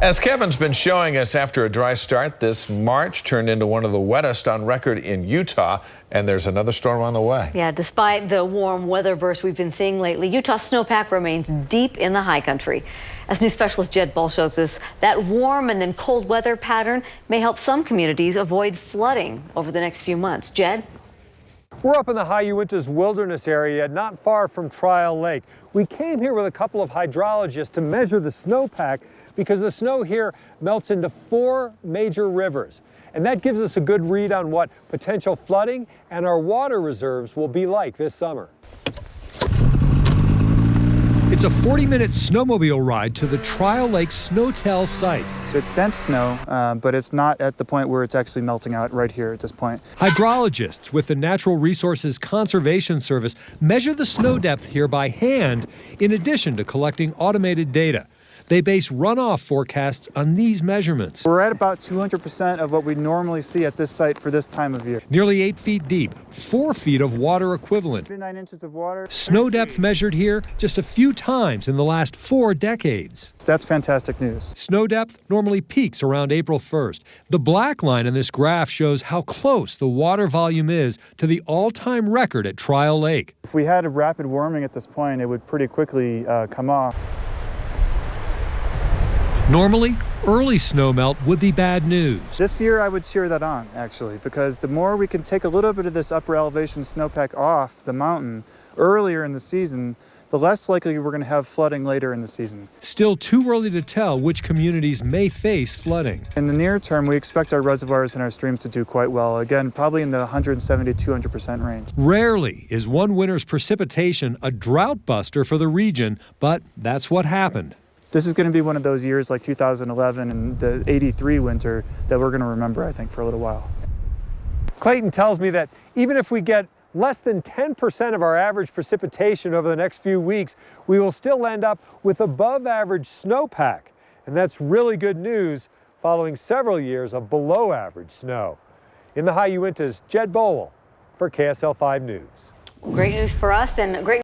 As Kevin's been showing us, after a dry start, this March turned into one of the wettest on record in Utah, and there's another storm on the way. Yeah, despite the warm weather burst we've been seeing lately, Utah's snowpack remains deep in the high country. As News Specialist Jed Boal shows us, that warm and then cold weather pattern may help some communities avoid flooding over the next few months. Jed? We're up in the High Uintas Wilderness area, not far from Trial Lake. We came here with a couple of hydrologists to measure the snowpack because the snow here melts into 4 major rivers. And that gives us a good read on what potential flooding and our water reserves will be like this summer. It's a 40-minute snowmobile ride to the Trial Lake Snowtell site. So it's dense snow, but it's not at the point where it's actually melting out right here at this point. Hydrologists with the Natural Resources Conservation Service measure the snow depth here by hand in addition to collecting automated data. They base runoff forecasts on these measurements. We're at about 200% of what we normally see at this site for this time of year. Nearly 8 feet deep, 4 feet of water equivalent. 9 inches of water. Snow depth measured here just a few times in the last 4 decades. That's fantastic news. Snow depth normally peaks around April 1st. The black line in this graph shows how close the water volume is to the all-time record at Trial Lake. If we had a rapid warming at this point, it would pretty quickly come off. Normally, early snowmelt would be bad news. This year I would cheer that on, actually, because the more we can take a little bit of this upper elevation snowpack off the mountain earlier in the season, the less likely we're going to have flooding later in the season. Still too early to tell which communities may face flooding. In the near term, we expect our reservoirs and our streams to do quite well. Again, probably in the 170 to 200% range. Rarely is one winter's precipitation a drought buster for the region, but that's what happened. This is going to be one of those years like 2011 and the '83 winter that we're going to remember, I think, for a little while. Clayton tells me that even if we get less than 10% of our average precipitation over the next few weeks, we will still end up with above average snowpack. And that's really good news following several years of below average snow. In the High Uintas, Jed Boal for KSL 5 News. Great news for us and great